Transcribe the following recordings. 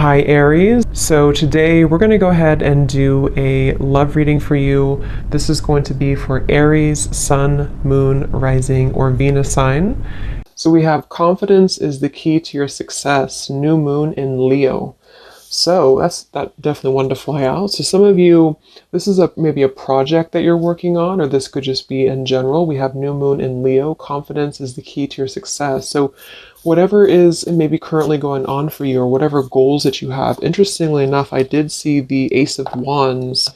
Hi Aries. So today we're going to go ahead and do a love reading for you. This is going to be for Aries, Sun, Moon, Rising, or Venus sign. So we have confidence is the key to your success, new moon in Leo. So that's definitely one to fly out. So some of you, this is maybe a project that you're working on, or this could just be in general. We have new moon in Leo. Confidence is the key to your success. So whatever is maybe currently going on for you, or whatever goals that you have. Interestingly enough, I did see the Ace of Wands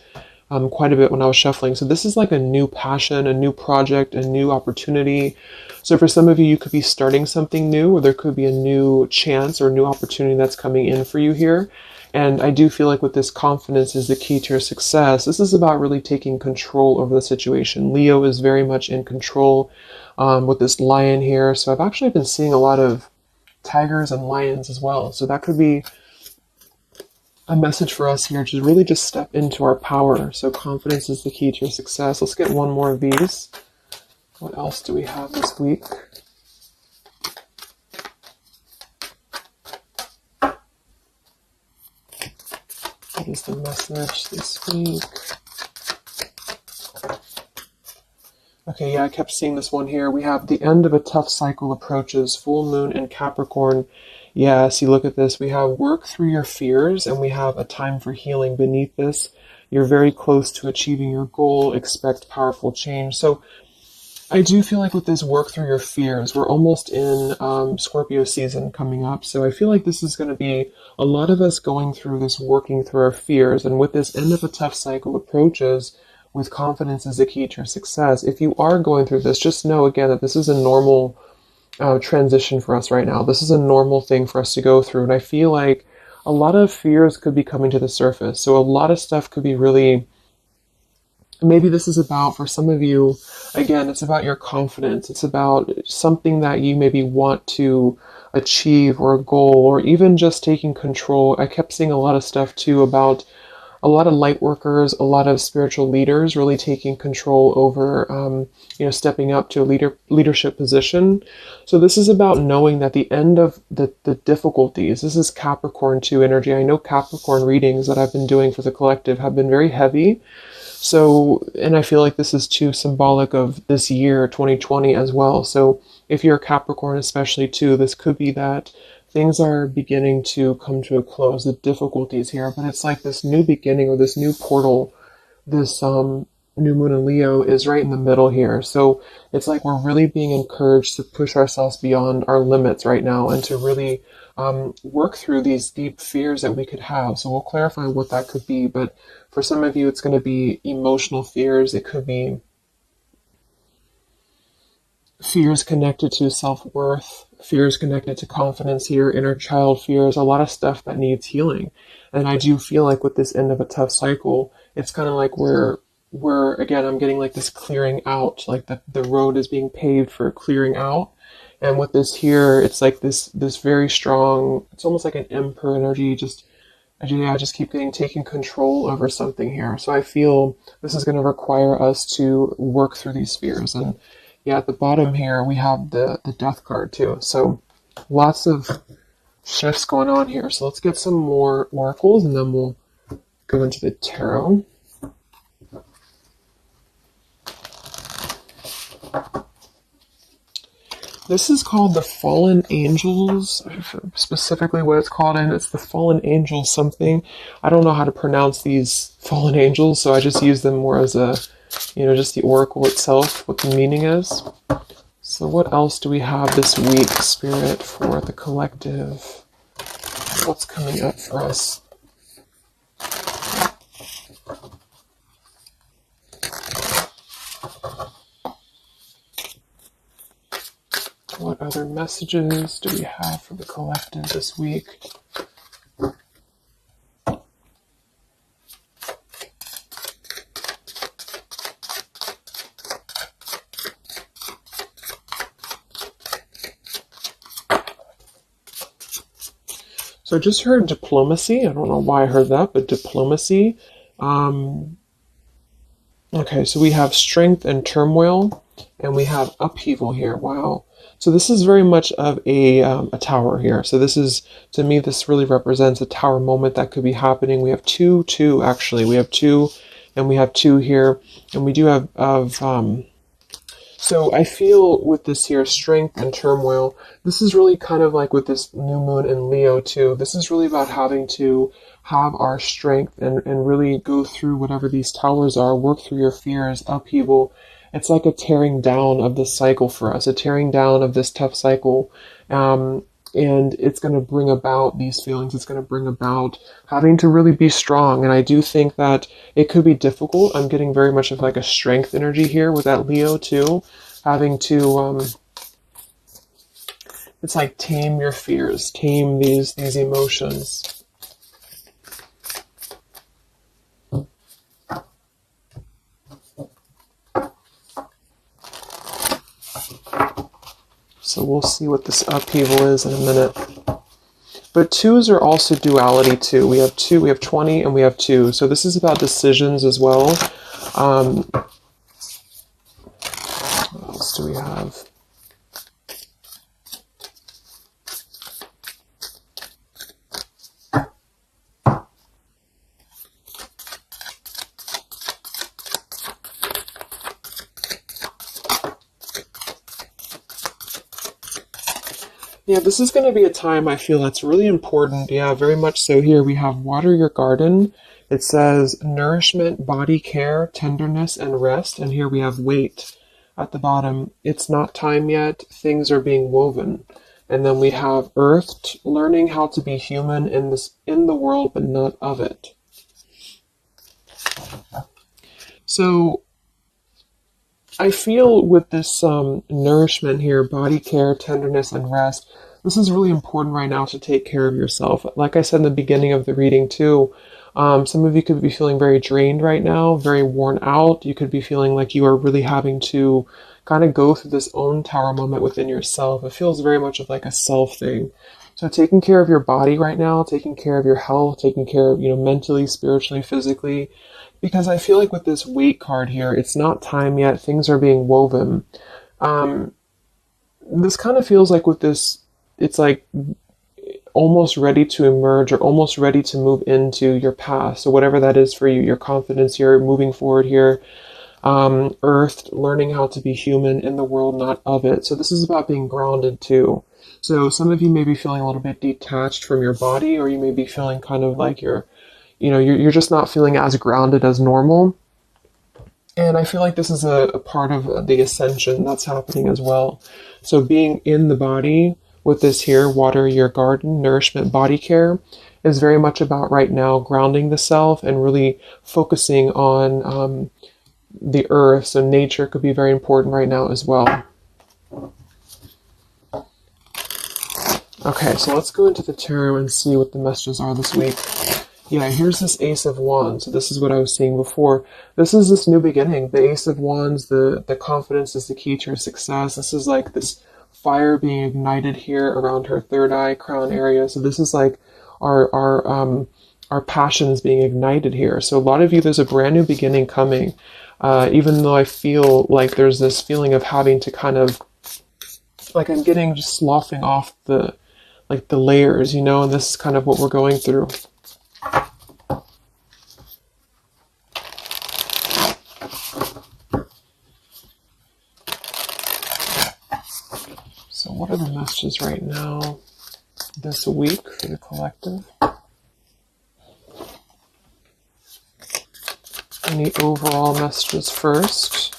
quite a bit when I was shuffling. So this is like a new passion, a new project, a new opportunity. So for some of you, you could be starting something new, or there could be a new chance or new opportunity that's coming in for you here. And I do feel like with this confidence is the key to your success. This is about really taking control over the situation. Leo is very much in control with this lion here. So I've actually been seeing a lot of tigers and lions as well. So that could be a message for us here to really just step into our power. So confidence is the key to your success. Let's get one more of these. What else do we have this week? What is the message this week? Okay, yeah, I kept seeing this one here. We have the end of a tough cycle approaches, full moon in Capricorn. Yeah, see, look at this. We have work through your fears, and we have a time for healing beneath this. You're very close to achieving your goal. Expect powerful change. So I do feel like with this work through your fears, we're almost in Scorpio season coming up. So I feel like this is going to be a lot of us going through this, working through our fears. And with this end of a tough cycle approaches, with confidence is the key to your success. If you are going through this, just know again that this is a normal transition for us right now. This is a normal thing for us to go through. And I feel like a lot of fears could be coming to the surface. So a lot of stuff could be really, maybe this is about, for some of you, again, it's about your confidence. It's about something that you maybe want to achieve, or a goal, or even just taking control. I kept seeing a lot of stuff too about a lot of light workers, a lot of spiritual leaders really taking control over, stepping up to a leadership position. So this is about knowing that the end of the difficulties, this is Capricorn 2 energy. I know Capricorn readings that I've been doing for the collective have been very heavy. So, and I feel like this is too symbolic of this year, 2020 as well. So if you're a Capricorn especially too, this could be that things are beginning to come to a close, the difficulties here, but it's like this new beginning, or this new portal, this new moon in Leo is right in the middle here. So it's like we're really being encouraged to push ourselves beyond our limits right now, and to really work through these deep fears that we could have. So we'll clarify what that could be, but for some of you, it's going to be emotional fears. It could be fears connected to self-worth, fears connected to confidence here, inner child fears, a lot of stuff that needs healing. And I do feel like with this end of a tough cycle, it's kind of like we're again, I'm getting like this clearing out, like the road is being paved for clearing out. And with this here, it's like this very strong, it's almost like an emperor energy, I just keep taking control over something here. So I feel this is going to require us to work through these fears. And yeah, at the bottom here, we have the death card too. So lots of shifts going on here. So let's get some more oracles, and then we'll go into the tarot. This is called the Fallen Angels, specifically what it's called, and it's the Fallen Angels something. I don't know how to pronounce these Fallen Angels, so I just use them more as a, just the oracle itself, what the meaning is. So what else do we have this week, Spirit, for the collective? What's coming up for us? What other messages do we have for the collective this week? So I just heard diplomacy. I don't know why I heard that, but diplomacy. Okay, so we have strength and turmoil, and we have upheaval here. Wow. So this is very much of a tower here. So this is, to me, this really represents a tower moment that could be happening. We have two actually. We have two, and we have two here, and we do have so I feel with this here, strength and turmoil, this is really kind of like with this new moon in Leo too. This is really about having to have our strength and really go through whatever these towers are, work through your fears, upheaval. It's like a tearing down of this cycle for us, a tearing down of this tough cycle. And it's going to bring about these feelings. It's going to bring about having to really be strong. And I do think that it could be difficult. I'm getting very much of like a strength energy here with that Leo too. Having to, it's like tame your fears, tame these emotions. So we'll see what this upheaval is in a minute. But twos are also duality too. We have 20, and we have 2. So this is about decisions as well. What else do we have? Yeah, this is going to be a time I feel that's really important. Yeah, very much so. Here we have water your garden. It says nourishment, body care, tenderness, and rest. And here we have wait at the bottom. It's not time yet. Things are being woven. And then we have earth, learning how to be human in the world, but not of it. So I feel with this nourishment here, body care, tenderness, and rest, this is really important right now to take care of yourself. Like I said in the beginning of the reading too, some of you could be feeling very drained right now, very worn out. You could be feeling like you are really having to kind of go through this own tower moment within yourself. It feels very much of like a self thing. So taking care of your body right now, taking care of your health, taking care of, mentally, spiritually, physically, because I feel like with this wait card here, it's not time yet. Things are being woven. This kind of feels like with this, it's like almost ready to emerge or almost ready to move into your past. So whatever that is for you, your confidence here, moving forward here. Earth, learning how to be human in the world, not of it. So this is about being grounded too. So some of you may be feeling a little bit detached from your body, or you may be feeling kind of like you're just not feeling as grounded as normal. And I feel like this is a part of the ascension that's happening as well. So being in the body with this here, water your garden, nourishment, body care, is very much about right now grounding the self and really focusing on the earth. So nature could be very important right now as well. Okay, so let's go into the tarot and see what the messages are this week. Yeah, here's this Ace of Wands. So this is what I was saying before. This is this new beginning. The Ace of Wands, the confidence is the key to your success. This is like this fire being ignited here around her third eye crown area. So this is like our passions being ignited here. So a lot of you, there's a brand new beginning coming. Even though I feel like there's this feeling of having to kind of, like I'm getting just sloughing off the layers, and this is kind of what we're going through. So what are the messages right now this week for the collective? Any overall messages first?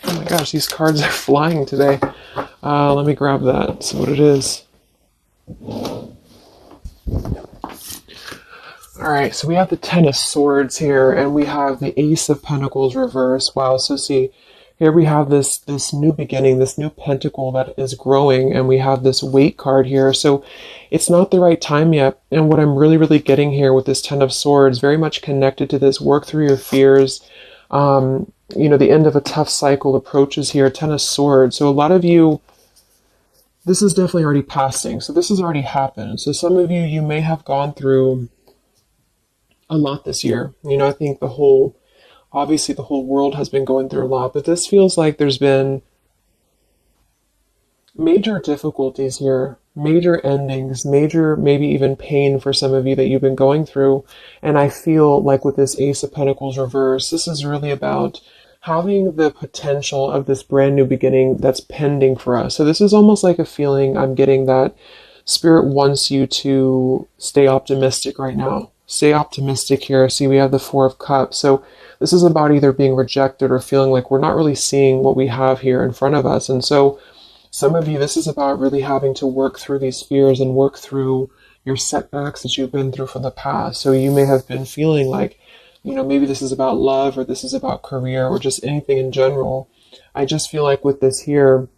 Oh my gosh, these cards are flying today. Let me grab that, see what it is. Alright, so we have the Ten of Swords here, and we have the Ace of Pentacles reversed. Wow, so see, here we have this new beginning, this new pentacle that is growing, and we have this weight card here. So it's not the right time yet. And what I'm really, really getting here with this Ten of Swords, very much connected to this work through your fears. The end of a tough cycle approaches here, Ten of Swords. So a lot of you, this is definitely already passing. So this has already happened. So some of you, you may have gone through a lot this year. You know, I think obviously the whole world has been going through a lot, but this feels like there's been major difficulties here, major endings, major maybe even pain for some of you that you've been going through. And I feel like with this Ace of Pentacles reverse, this is really about having the potential of this brand new beginning that's pending for us. So this is almost like a feeling I'm getting that Spirit wants you to stay optimistic right now. Stay optimistic here. See, we have the Four of Cups. So this is about either being rejected or feeling like we're not really seeing what we have here in front of us. And so some of you, this is about really having to work through these fears and work through your setbacks that you've been through from the past. So you may have been feeling like, you know, maybe this is about love or this is about career or just anything in general. I just feel like with this here,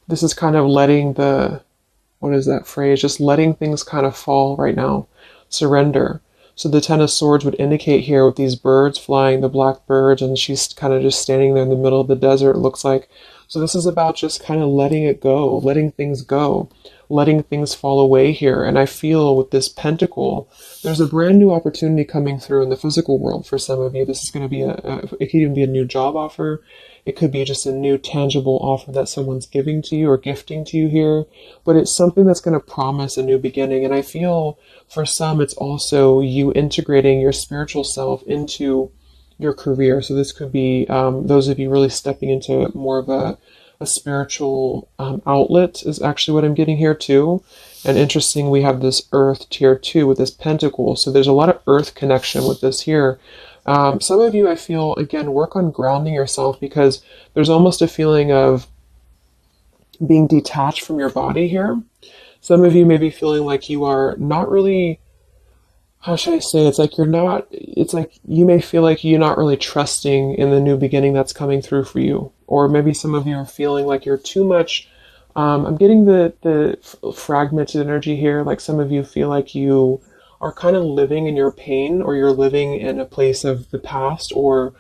this is kind of letting what is that phrase? Just letting things kind of fall right now. Surrender. So the Ten of Swords would indicate here with these birds flying, the black birds, and she's kind of just standing there in the middle of the desert, it looks like. So this is about just kind of letting it go, letting things go, letting things fall away here. And I feel with this pentacle, there's a brand new opportunity coming through in the physical world for some of you. This is going to be it could even be a new job offer. It could be just a new tangible offer that someone's giving to you or gifting to you here. But it's something that's going to promise a new beginning. And I feel for some, it's also you integrating your spiritual self into your career. So this could be those of you really stepping into more of a spiritual outlet is actually what I'm getting here too. And interesting, we have this earth tier 2 with this pentacle. So there's a lot of earth connection with this here. Some of you, I feel, again, work on grounding yourself because there's almost a feeling of being detached from your body here. Some of you may be feeling like you are not really, how should I say, it's like you may feel like you're not really trusting in the new beginning that's coming through for you. Or maybe some of you are feeling like you're too much, I'm getting the fragmented energy here, like some of you feel like you are kind of living in your pain or you're living in a place of the past or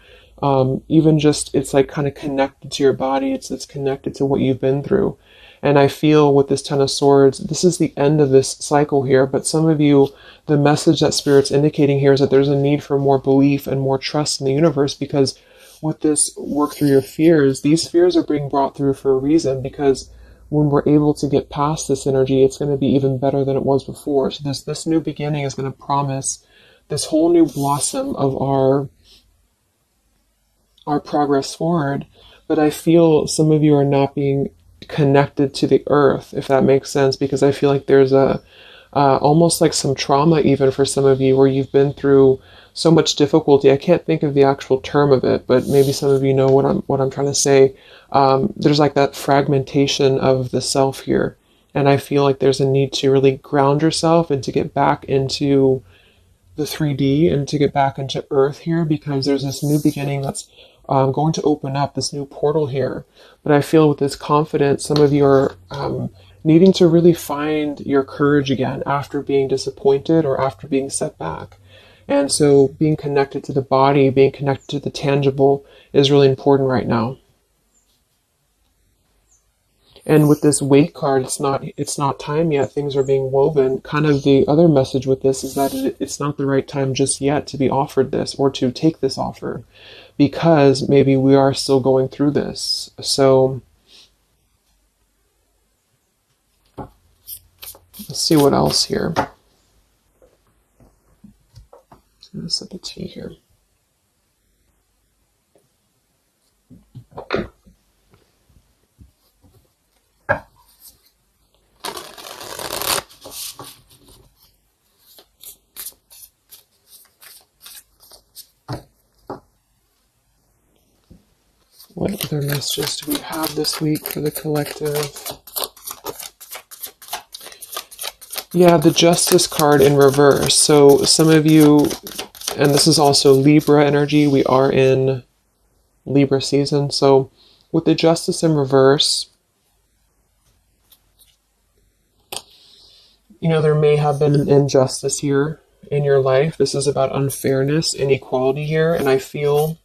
even just it's like kind of connected to your body. It's connected to what you've been through. And I feel with this Ten of Swords, this is the end of this cycle here. But some of you, the message that Spirit's indicating here is that there's a need for more belief and more trust in the universe because with this work through your fears, these fears are being brought through for a reason because when we're able to get past this energy, it's going to be even better than it was before. So this new beginning is going to promise this whole new blossom of our progress forward. But I feel some of you are not being connected to the earth, if that makes sense, because I feel like there's almost like some trauma even for some of you where you've been through so much difficulty. I can't think of the actual term of it, but maybe some of you know what I'm trying to say. There's like that fragmentation of the self here. And I feel like there's a need to really ground yourself and to get back into the 3D and to get back into earth here because there's this new beginning that's going to open up, this new portal here. But I feel with this confidence, some of you are needing to really find your courage again after being disappointed or after being set back. And so being connected to the body, being connected to the tangible is really important right now. And with this weight card, it's not time yet. Things are being woven. Kind of the other message with this is that it's not the right time just yet to be offered this or to take this offer because maybe we are still going through this. So let's see what else here. I'm going to sip a tea here. What other messages do we have this week for the collective? Yeah, the Justice card in reverse. So some of you, and this is also Libra energy, we are in Libra season. So with the Justice in reverse, you know, there may have been an injustice here in your life. This is about unfairness, inequality here, and I feel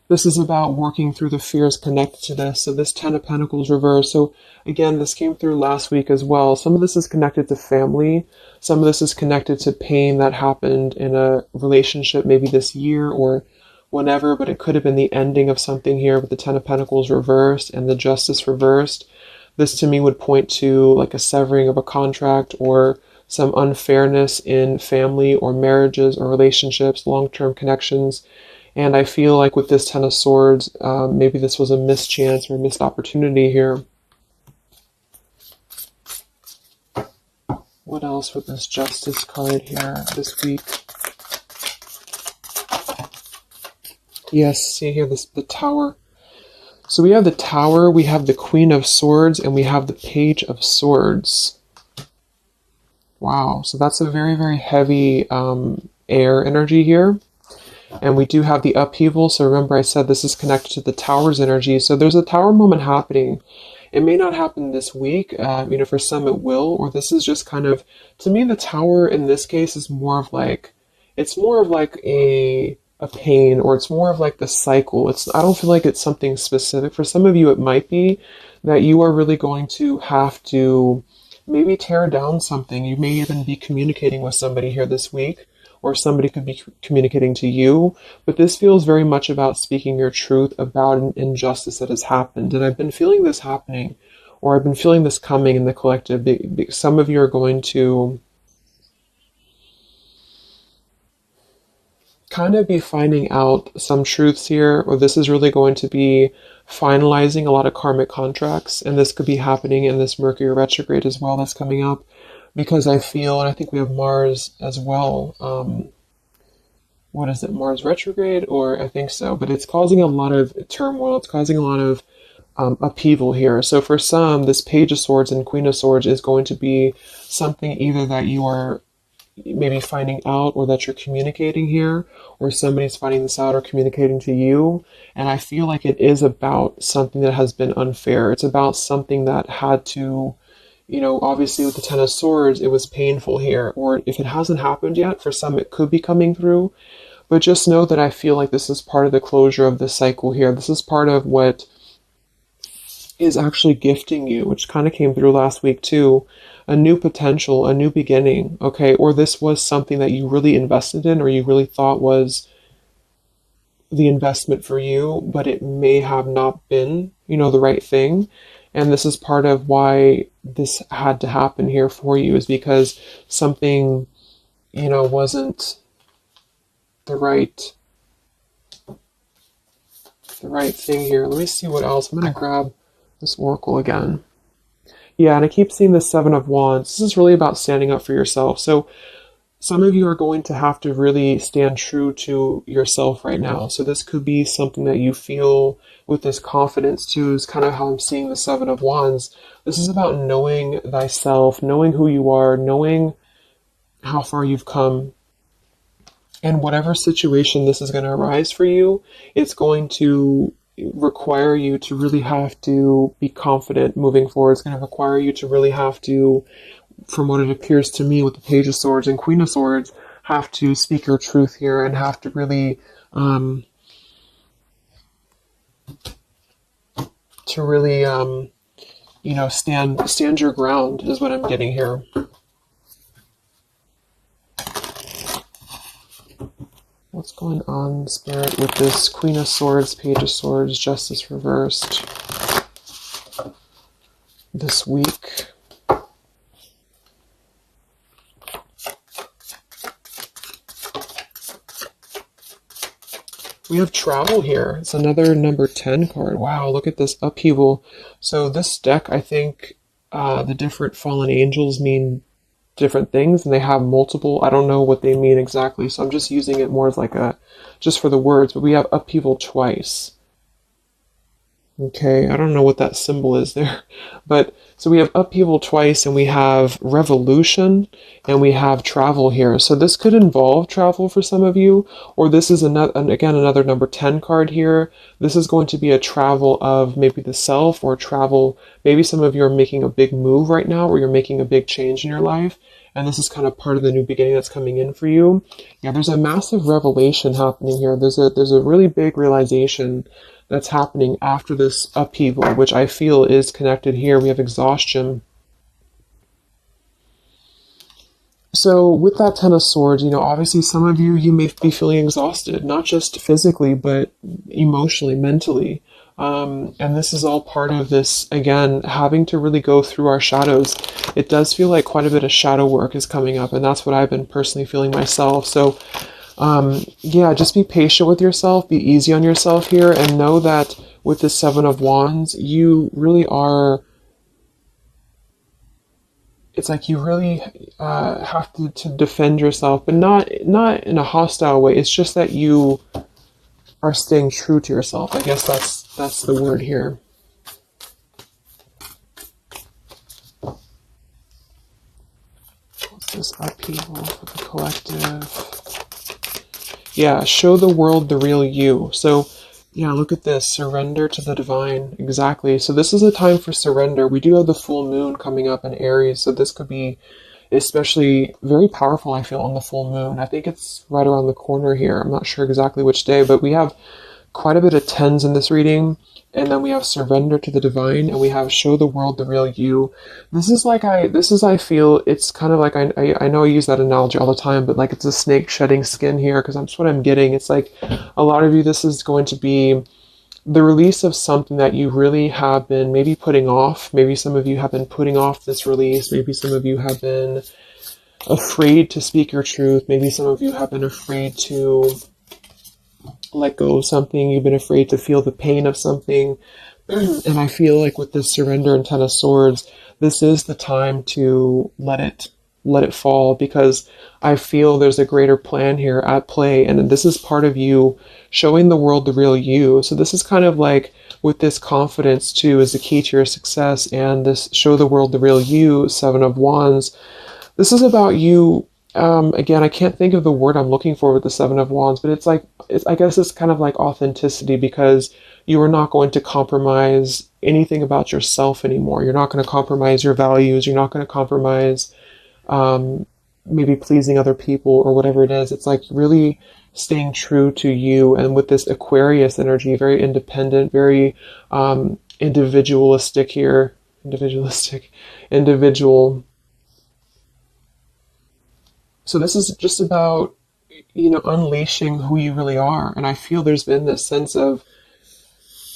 This is about working through the fears connected to this. So this Ten of Pentacles reverse. So again, this came through last week as well. Some of this is connected to family. Some of this is connected to pain that happened in a relationship maybe this year or whenever, but it could have been the ending of something here with the Ten of Pentacles reversed and the Justice reversed. This to me would point to like a severing of a contract or some unfairness in family or marriages or relationships, long-term connections. And I feel like with this Ten of Swords, maybe this was a mischance or a missed opportunity here. What else with this Justice card here this week? Yes, see here, the Tower. So we have the Tower, we have the Queen of Swords, and we have the Page of Swords. Wow, so that's a very, very heavy air energy here. And we do have the upheaval. So remember I said this is connected to the Tower's energy. So there's a Tower moment happening. It may not happen this week. For some it will. Or this is just kind of, to me, the Tower in this case is more of like, it's more of like a pain, or it's more of like the cycle. I don't feel like it's something specific. For some of you, it might be that you are really going to have to maybe tear down something. You may even be communicating with somebody here this week, or somebody could be communicating to you, but this feels very much about speaking your truth about an injustice that has happened. And I've been feeling this happening, or I've been feeling this coming in the collective. Some of you are going to kind of be finding out some truths here, or this is really going to be finalizing a lot of karmic contracts, and this could be happening in this Mercury retrograde as well that's coming up. Because I feel, and I think we have Mars as well. What is it, Mars retrograde? Or I think so. But it's causing a lot of turmoil. It's causing a lot of upheaval here. So for some, this Page of Swords and Queen of Swords is going to be something either that you are maybe finding out, or that you're communicating here, or somebody's finding this out or communicating to you. And I feel like it is about something that has been unfair. It's about something that had to, obviously with the Ten of Swords, it was painful here. Or if it hasn't happened yet, for some it could be coming through. But just know that I feel like this is part of the closure of the cycle here. This is part of what is actually gifting you, which kind of came through last week too. A new potential, a new beginning, okay? Or this was something that you really invested in, or you really thought was the investment for you, but it may have not been, the right thing. And this is part of why this had to happen here for you, is because something, wasn't the right thing here. Let me see what else. I'm going to grab this oracle again. Yeah, and I keep seeing the Seven of Wands. This is really about standing up for yourself. So some of you are going to have to really stand true to yourself right now. So this could be something that you feel with this confidence too, is kind of how I'm seeing the Seven of Wands. This is about knowing thyself, knowing who you are, knowing how far you've come. And whatever situation this is going to arise for you, it's going to require you to really have to be confident moving forward. It's going to require you to really have to, from what it appears to me with the Page of Swords and Queen of Swords, have to speak your truth here and have to really stand your ground is what I'm getting here. What's going on, Spirit, with this Queen of Swords, Page of Swords, Justice reversed this week? We have travel here. It's another number 10 card. Wow, look at this upheaval. So this deck, I think the different fallen angels mean different things, and they have multiple. I don't know what they mean exactly, so I'm just using it more as like just for the words. But we have upheaval twice. Okay, I don't know what that symbol is there, but so we have upheaval twice, and we have revolution, and we have travel here. So this could involve travel for some of you, or this is another number 10 card here. This is going to be a travel of maybe the self, or travel. Maybe some of you are making a big move right now, or you're making a big change in your life, and this is kind of part of the new beginning that's coming in for you. Yeah, there's a massive revelation happening here. There's a really big realization that's happening after this upheaval, which I feel is connected here. We have exhaustion. So with that Ten of Swords, obviously some of you may be feeling exhausted, not just physically, but emotionally, mentally. And this is all part of this, again, having to really go through our shadows. It does feel like quite a bit of shadow work is coming up, and that's what I've been personally feeling myself. So, yeah, just be patient with yourself, be easy on yourself here, and know that with the Seven of Wands, you really are, it's like you really have to defend yourself, but not in a hostile way. It's just that you are staying true to yourself. I guess that's the word here. What's this upheaval for the collective? Yeah, show the world the real you. So, yeah, look at this. Surrender to the divine. Exactly. So this is a time for surrender. We do have the full moon coming up in Aries, so this could be especially very powerful, I feel, on the full moon. I think it's right around the corner here. I'm not sure exactly which day, but we have quite a bit of tens in this reading. And then we have surrender to the divine, and we have show the world the real you. I feel, it's kind of like, I know I use that analogy all the time, but like it's a snake shedding skin here, because that's what I'm getting. It's like a lot of you, this is going to be the release of something that you really have been maybe putting off. Maybe some of you have been putting off this release. Maybe some of you have been afraid to speak your truth. Maybe some of you have been afraid to let go of something. You've been afraid to feel the pain of something. And I feel like with this surrender and Ten of Swords, this is the time to let it fall, because I feel there's a greater plan here at play, and this is part of you showing the world the real you. So this is kind of like, with this confidence too is the key to your success, and this show the world the real you, Seven of Wands. This is about you. Again, I can't think of the word I'm looking for with the Seven of Wands, but I guess it's kind of like authenticity, because you are not going to compromise anything about yourself anymore. You're not going to compromise your values. You're not going to compromise maybe pleasing other people or whatever it is. It's like really staying true to you. And with this Aquarius energy, very independent, very individualistic here. Individual. So this is just about, unleashing who you really are. And I feel there's been this sense of,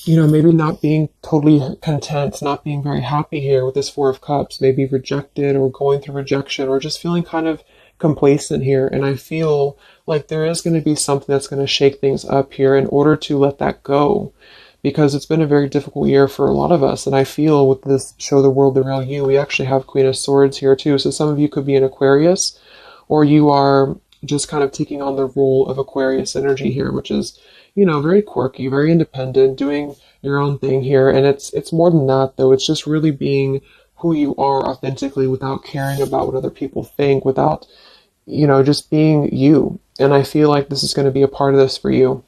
maybe not being totally content, not being very happy here with this Four of Cups, maybe rejected or going through rejection, or just feeling kind of complacent here. And I feel like there is going to be something that's going to shake things up here in order to let that go, because it's been a very difficult year for a lot of us. And I feel with this show the world the real you, we actually have Queen of Swords here too. So some of you could be an Aquarius, or you are just kind of taking on the role of Aquarius energy here, which is, very quirky, very independent, doing your own thing here. And it's more than that, though. It's just really being who you are authentically, without caring about what other people think, without, just being you. And I feel like this is going to be a part of this for you.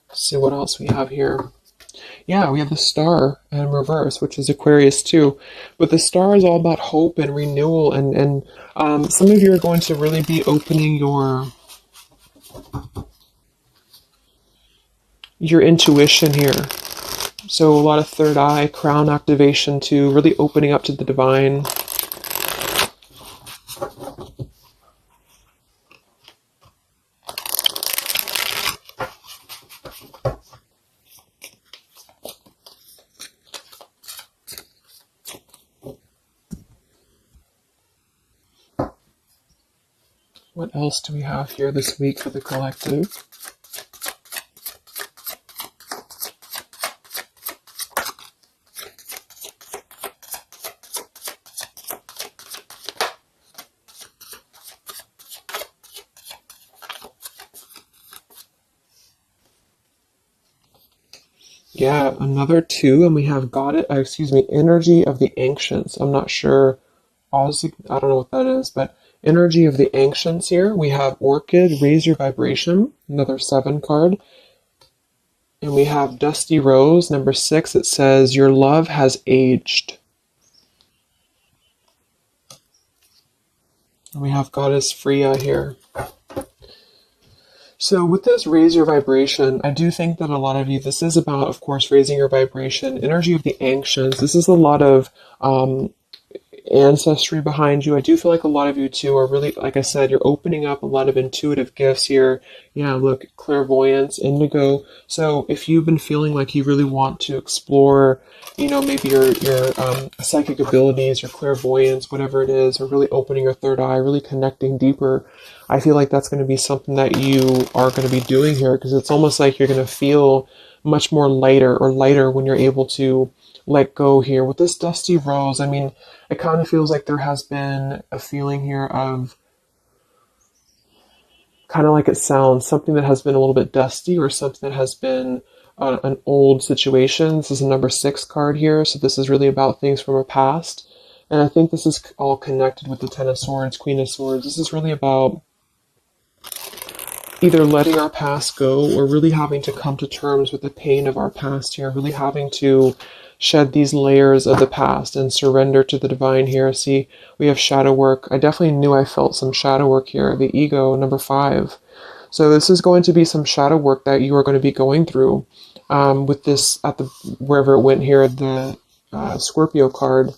Let's see what else we have here. Yeah, we have the Star in reverse, which is Aquarius too. But the Star is all about hope and renewal, and some of you are going to really be opening your intuition here. So a lot of third eye, crown activation too, really opening up to the divine. What else do we have here this week for the collective? Yeah, another two, and we have energy of the ancients. I'm not sure. I don't know what that is, but Energy of the ancients here. We have Orchid, raise your vibration, another 7 card. And we have Dusty Rose, number 6. It says, your love has aged. And we have Goddess Freya here. So with this raise your vibration, I do think that a lot of you, this is about, of course, raising your vibration. Energy of the ancients. This is a lot of ancestry behind you. I do feel like a lot of you too are really, like I said, you're opening up a lot of intuitive gifts here. Yeah, look, clairvoyance, indigo. So if you've been feeling like you really want to explore, you know, maybe your psychic abilities, your clairvoyance, whatever it is, or really opening your third eye, really connecting deeper, I feel like that's going to be something that you are going to be doing here, because it's almost like you're going to feel much more lighter when you're able to let go here. With this Dusty Rose, I mean, it kind of feels like there has been a feeling here of, kind of like it sounds, something that has been a little bit dusty, or something that has been an old situation. This is a number 6 card here, so this is really about things from our past. And I think this is all connected with the Ten of Swords, Queen of Swords. This is really about either letting our past go, or really having to come to terms with the pain of our past here, really having to shed these layers of the past and surrender to the divine here. See, we have shadow work. I definitely knew I felt some shadow work here. The ego, number 5. So this is going to be some shadow work that you are going to be going through with this, at the, wherever it went here, the Scorpio card.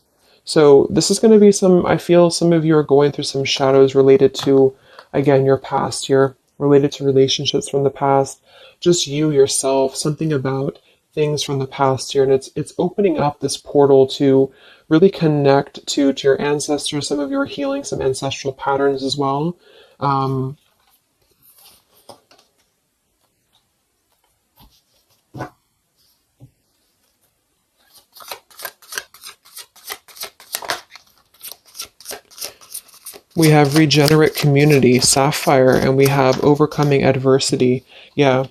So this is going to be some, I feel some of you are going through some shadows related to, again, your past here, related to relationships from the past, just you yourself, something about things from the past here. And it's opening up this portal to really connect to your ancestors. Some of you are healing some ancestral patterns as well. We have regenerate community, sapphire, and we have overcoming adversity. Yeah.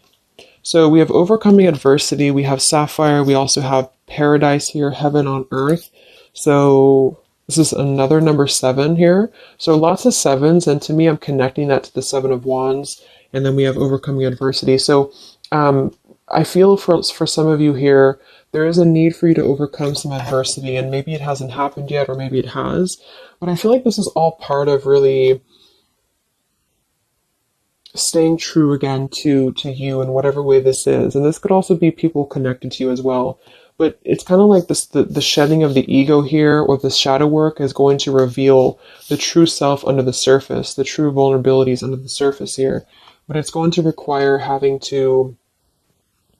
So we have overcoming adversity. We have sapphire. We also have paradise here, heaven on earth. So this is another number 7 here. So lots of 7s. And to me, I'm connecting that to the 7 of Wands. And then we have overcoming adversity. So I feel for some of you here, there is a need for you to overcome some adversity. And maybe it hasn't happened yet, or maybe it has. But I feel like this is all part of really staying true again to you in whatever way this is. And this could also be people connected to you as well. But it's kind of like this, the shedding of the ego here, or the shadow work, is going to reveal the true self under the surface, the true vulnerabilities under the surface here. But it's going to require having to,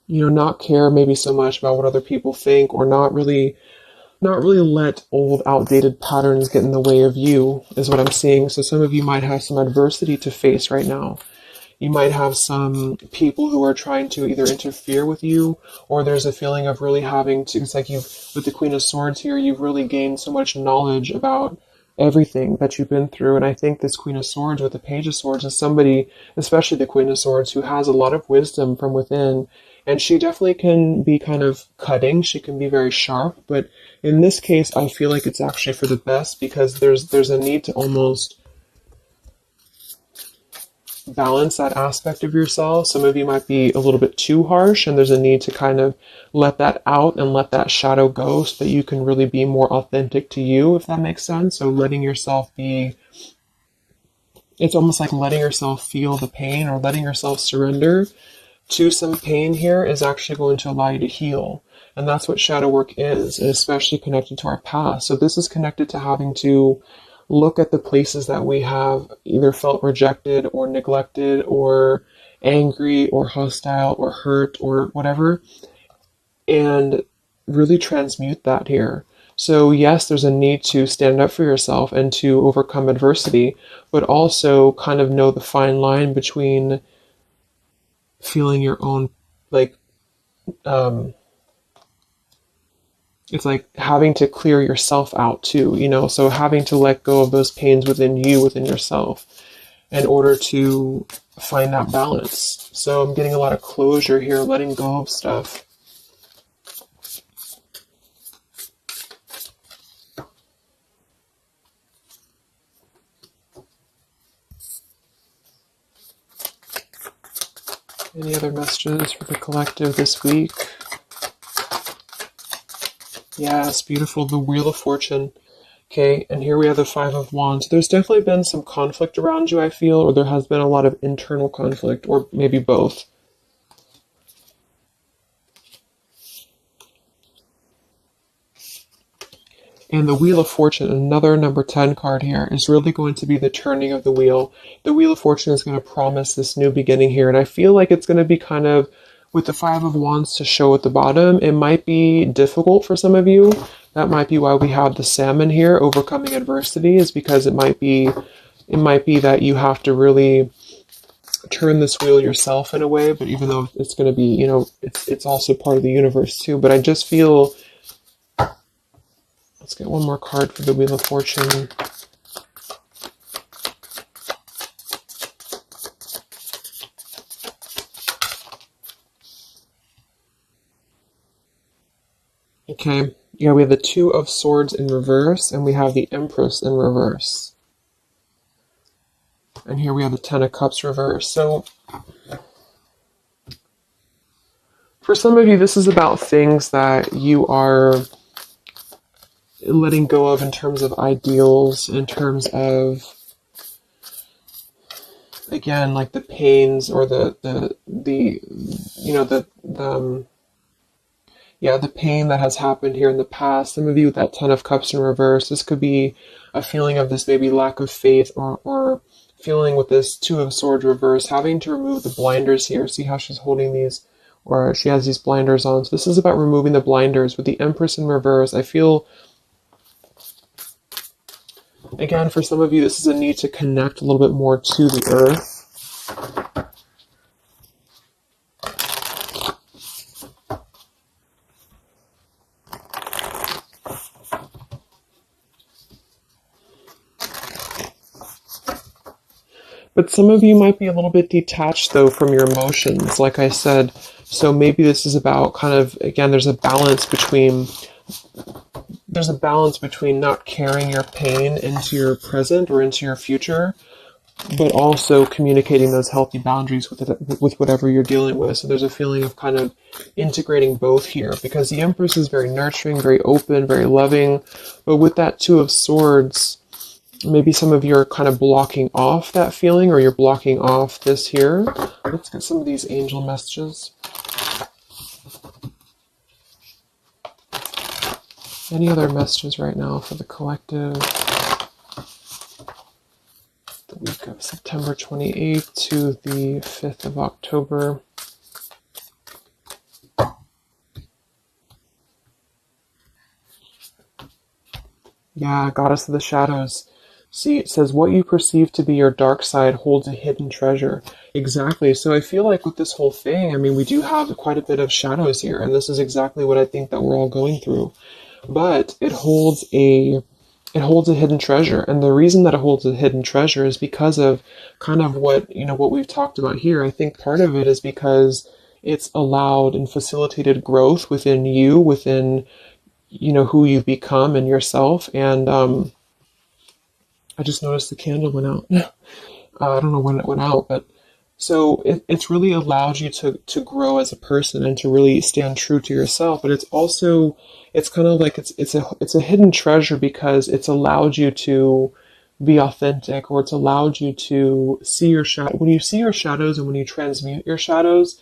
you know, not care maybe so much about what other people think, or not really let old outdated patterns get in the way of you, is what I'm seeing. So some of you might have some adversity to face right now. You might have some people who are trying to either interfere with you, or there's a feeling of really having to, it's like you've, with the Queen of Swords here, you've really gained so much knowledge about everything that you've been through. And I think this Queen of Swords with the Page of Swords is somebody, especially the Queen of Swords, who has a lot of wisdom from within. And she definitely can be kind of cutting. She can be very sharp. But in this case, I feel like it's actually for the best, because there's a need to almost balance that aspect of yourself. Some of you might be a little bit too harsh, and there's a need to kind of let that out and let that shadow go, so that you can really be more authentic to you, if that makes sense. So letting yourself be, it's almost like letting yourself feel the pain, or letting yourself surrender to some pain here, is actually going to allow you to heal. And that's what shadow work is, and especially connected to our past. So this is connected to having to look at the places that we have either felt rejected, or neglected, or angry, or hostile, or hurt, or whatever, and really transmute that here. So yes, there's a need to stand up for yourself and to overcome adversity, but also kind of know the fine line between feeling your own, like, it's like having to clear yourself out too, you know, so having to let go of those pains within you, within yourself, in order to find that balance. So I'm getting a lot of closure here, letting go of stuff. Any other messages for the collective this week? Yes, beautiful. The Wheel of Fortune. Okay, and here we have the Five of Wands. There's definitely been some conflict around you, I feel, or there has been a lot of internal conflict, or maybe both. And the Wheel of Fortune, another number 10 card here, is really going to be the turning of the wheel. The Wheel of Fortune is going to promise this new beginning here, and I feel like it's going to be kind of, with the Five of Wands to show at the bottom, it might be difficult for some of you. That might be why we have the Salmon here, overcoming adversity, is because it might be that you have to really turn this wheel yourself in a way, but even though it's going to be, it's also part of the universe too. But I just feel, let's get one more card for the Wheel of Fortune. Okay, yeah, we have the Two of Swords in reverse, and we have the Empress in reverse. And here we have the Ten of Cups reverse. So, for some of you, this is about things that you are letting go of in terms of ideals, in terms of, again, like the pains or the pain that has happened here in the past. Some of you with that Ten of Cups in reverse, this could be a feeling of this maybe lack of faith, or feeling with this Two of Swords reverse, having to remove the blinders here. See how she's holding these, or she has these blinders on. So this is about removing the blinders. With the Empress in reverse, I feel, again, for some of you, this is a need to connect a little bit more to the earth. But some of you might be a little bit detached, though, from your emotions, like I said. So maybe this is about kind of, again, there's a balance between not carrying your pain into your present or into your future, but also communicating those healthy boundaries with whatever you're dealing with. So there's a feeling of kind of integrating both here, because the Empress is very nurturing, very open, very loving. But with that Two of Swords, maybe some of you are kind of blocking off that feeling, or you're blocking off this here. Let's get some of these angel messages. Any other messages right now for the collective? The week of September 28th to the 5th of October. Yeah, Goddess of the Shadows. See, it says, what you perceive to be your dark side holds a hidden treasure. Exactly. So I feel like with this whole thing, I mean, we do have quite a bit of shadows here, and this is exactly what I think that we're all going through. But it holds a hidden treasure, and the reason that it holds a hidden treasure is because of kind of what we've talked about here. I think part of it is because it's allowed and facilitated growth within you, within who you've become and yourself. And I just noticed the candle went out. I don't know when it went out, but so it's really allowed you to grow as a person and to really stand true to yourself. But it's kind of like it's a hidden treasure because it's allowed you to be authentic, or it's allowed you to see your shadow. When you see your shadows and when you transmute your shadows,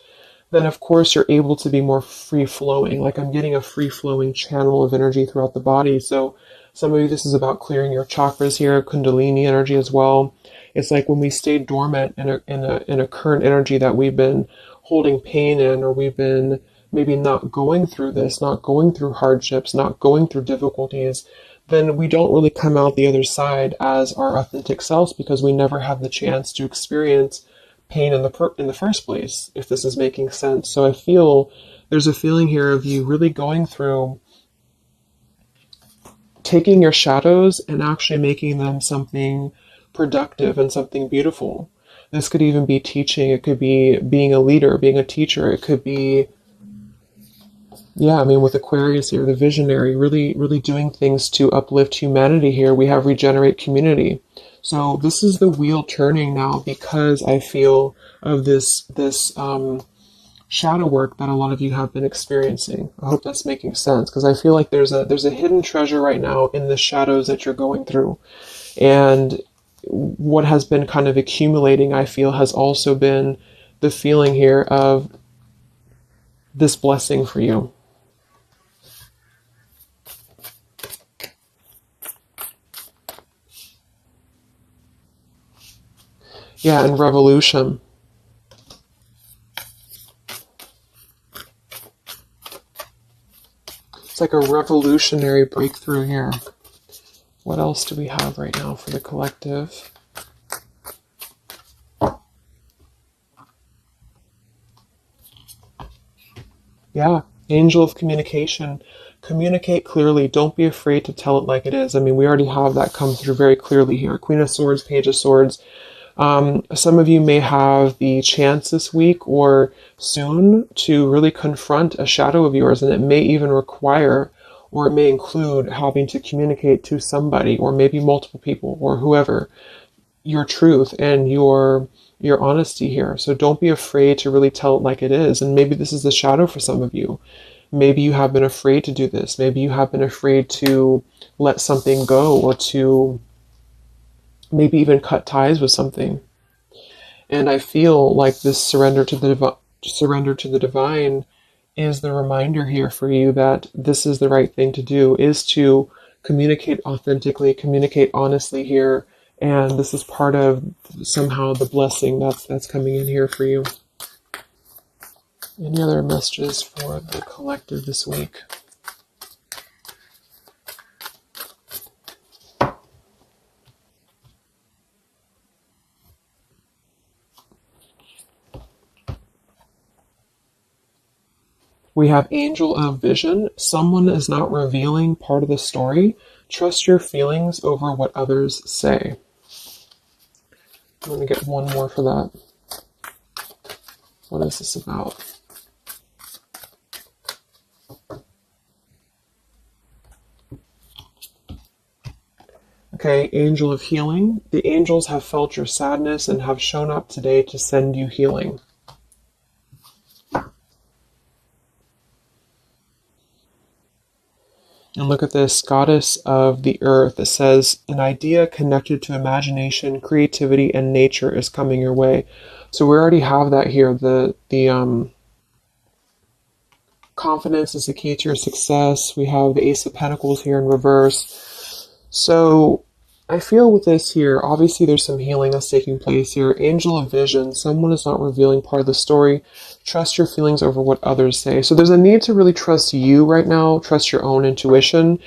then of course you're able to be more free flowing. Like I'm getting a free flowing channel of energy throughout the body. So some of you, this is about clearing your chakras here, Kundalini energy as well. It's like when we stay dormant in a current energy that we've been holding pain in, or we've been maybe not going through this, not going through hardships, not going through difficulties, then we don't really come out the other side as our authentic selves, because we never have the chance to experience pain in the first place, if this is making sense. So I feel there's a feeling here of you really going through, taking your shadows and actually making them something productive and something beautiful. This could even be teaching. It could be being a leader, being a teacher. It could be Yeah, I mean, with Aquarius here, the visionary, really, really doing things to uplift humanity here. We have regenerate community. So this is the wheel turning now because I feel of this shadow work that a lot of you have been experiencing. I hope that's making sense because I feel like there's a hidden treasure right now in the shadows that you're going through. And what has been kind of accumulating, I feel, has also been the feeling here of this blessing for you. Yeah, and revolution. It's like a revolutionary breakthrough here. What else do we have right now for the collective? Yeah, angel of communication. Communicate clearly. Don't be afraid to tell it like it is. I mean, we already have that come through very clearly here. Queen of Swords, Page of Swords. Some of you may have the chance this week or soon to really confront a shadow of yours, and it may even require or it may include having to communicate to somebody or maybe multiple people or whoever your truth and your honesty here. So don't be afraid to really tell it like it is. And maybe this is the shadow for some of you. Maybe you have been afraid to do this. Maybe you have been afraid to let something go or to maybe even cut ties with something. And I feel like this surrender to the divine is the reminder here for you that this is the right thing to do, is to communicate authentically, communicate honestly here, and this is part of somehow the blessing that's coming in here for you. Any other messages for the collective this week? We have Angel of Vision. Someone is not revealing part of the story. Trust your feelings over what others say. I'm going to get one more for that. What is this about? Okay, Angel of Healing. The angels have felt your sadness and have shown up today to send you healing. And look at this, Goddess of the Earth. It says, an idea connected to imagination, creativity, and nature is coming your way. So we already have that here. The confidence is the key to your success. We have the Ace of Pentacles here in reverse. So I feel with this here, obviously there's some healing that's taking place here. Angel of Vision, someone is not revealing part of the story. Trust your feelings over what others say. So there's a need to really trust you right now, trust your own intuition.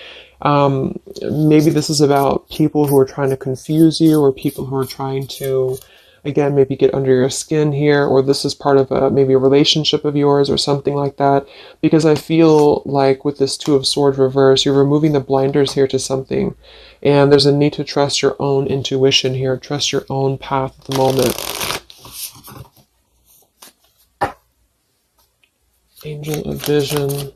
Maybe this is about people who are trying to confuse you or people who are trying to, again, maybe get under your skin here, or this is part of maybe a relationship of yours or something like that. Because I feel like with this Two of Swords reverse, you're removing the blinders here to something. And there's a need to trust your own intuition here, trust your own path at the moment. Angel of Vision.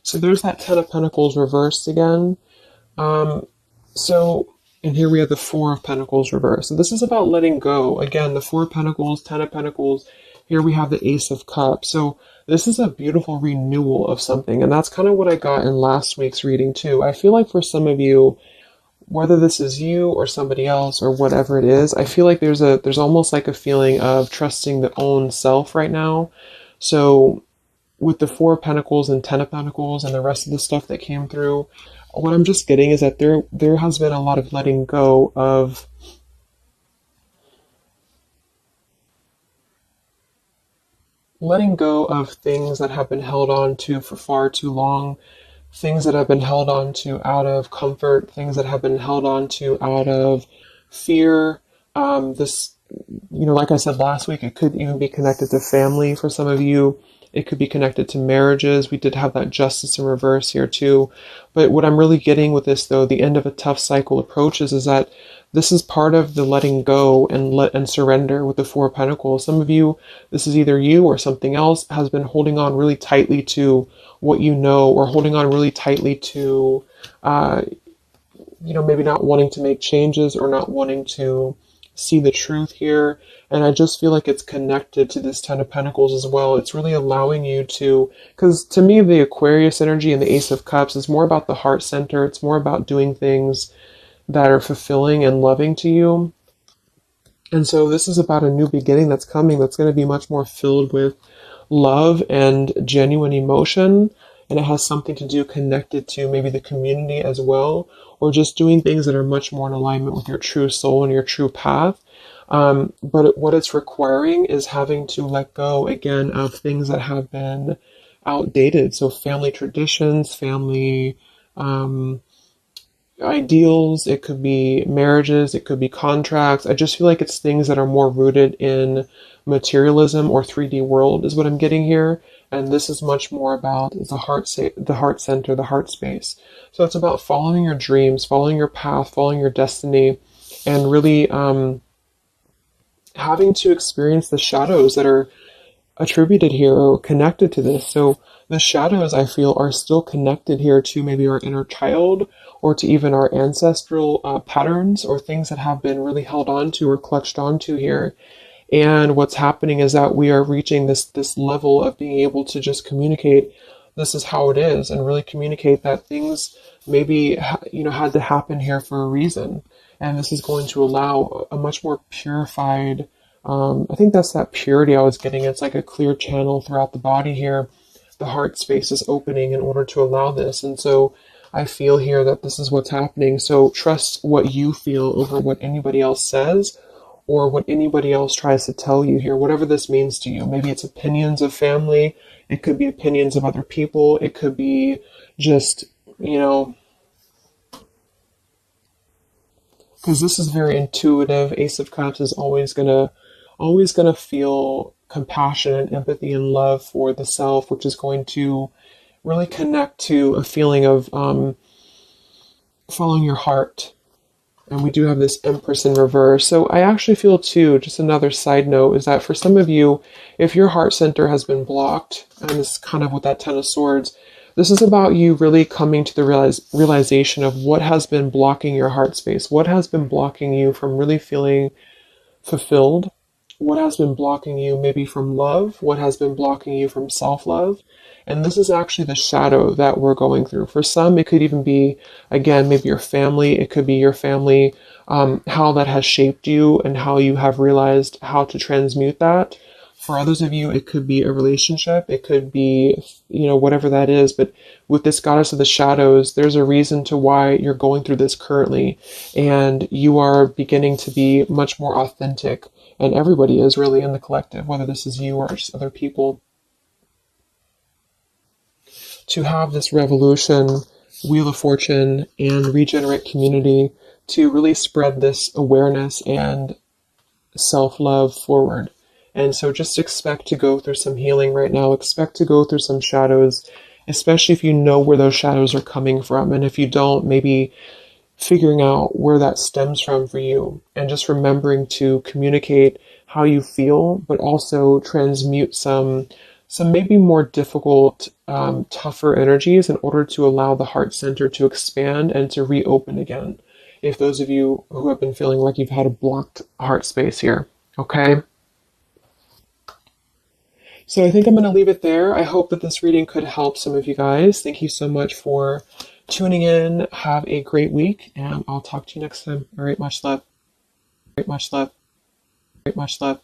So there's that Ten of Pentacles reversed again. And here we have the Four of Pentacles reversed. So this is about letting go. Again, the Four of Pentacles, Ten of Pentacles. Here we have the Ace of Cups. So this is a beautiful renewal of something. And that's kind of what I got in last week's reading too. I feel like for some of you, whether this is you or somebody else or whatever it is, I feel like there's almost like a feeling of trusting the own self right now. So with the Four of Pentacles and Ten of Pentacles and the rest of the stuff that came through, what I'm just getting is that there has been a lot of letting go of things that have been held on to for far too long, things that have been held on to out of comfort, things that have been held on to out of fear. Like I said last week, it could even be connected to family for some of you. It could be connected to marriages. We did have that justice in reverse here too. But what I'm really getting with this, though, the end of a tough cycle approaches, is that this is part of the letting go and let and surrender with the Four of Pentacles. Some of you, this is either you or something else, has been holding on really tightly to what you know, or holding on really tightly to, maybe not wanting to make changes or not wanting to see the truth here. And I just feel like it's connected to this Ten of Pentacles as well. It's really allowing you to, because to me, the Aquarius energy and the Ace of Cups is more about the heart center. It's more about doing things that are fulfilling and loving to you. And so this is about a new beginning that's coming, that's going to be much more filled with love and genuine emotion. And it has something to do connected to maybe the community as well, or just doing things that are much more in alignment with your true soul and your true path. But what it's requiring is having to let go again of things that have been outdated. So family traditions, family ideals, it could be marriages, it could be contracts. I just feel like it's things that are more rooted in materialism or 3D world is what I'm getting here. And this is much more about the heart center, the heart space. So it's about following your dreams, following your path, following your destiny, and really having to experience the shadows that are attributed here or connected to this. So the shadows, I feel, are still connected here to maybe our inner child, or to even our ancestral patterns, or things that have been really held on to or clutched onto here. And what's happening is that we are reaching this level of being able to just communicate, this is how it is, and really communicate that things maybe had to happen here for a reason. And this is going to allow a much more purified, I think that's that purity I was getting. It's like a clear channel throughout the body here. The heart space is opening in order to allow this. And so I feel here that this is what's happening. So trust what you feel over what anybody else says, or what anybody else tries to tell you here, whatever this means to you. Maybe it's opinions of family. It could be opinions of other people. It could be just, because this is very intuitive. Ace of Cups is always gonna feel compassion and empathy and love for the self, which is going to really connect to a feeling of following your heart. And we do have this Empress in reverse. So I actually feel too, just another side note, is that for some of you, if your heart center has been blocked, and this is kind of with that Ten of Swords, this is about you really coming to the realization of what has been blocking your heart space, what has been blocking you from really feeling fulfilled, what has been blocking you maybe from love, what has been blocking you from self-love. And this is actually the shadow that we're going through. For some, it could even be, again, maybe your family. It could be your family, how that has shaped you and how you have realized how to transmute that. For others of you, it could be a relationship. It could be, whatever that is. But with this Goddess of the Shadows, there's a reason to why you're going through this currently. And you are beginning to be much more authentic. And everybody is really in the collective, whether this is you or just other people. To have this revolution, Wheel of Fortune, and regenerate community to really spread this awareness and self-love forward. And so just expect to go through some healing right now. Expect to go through some shadows, especially if you know where those shadows are coming from. And if you don't, maybe figuring out where that stems from for you. And just remembering to communicate how you feel, but also transmute some maybe more difficult, tougher energies in order to allow the heart center to expand and to reopen again. If those of you who have been feeling like you've had a blocked heart space here, okay? So I think I'm going to leave it there. I hope that this reading could help some of you guys. Thank you so much for tuning in. Have a great week, and I'll talk to you next time. All right, much love. Much love. Much love.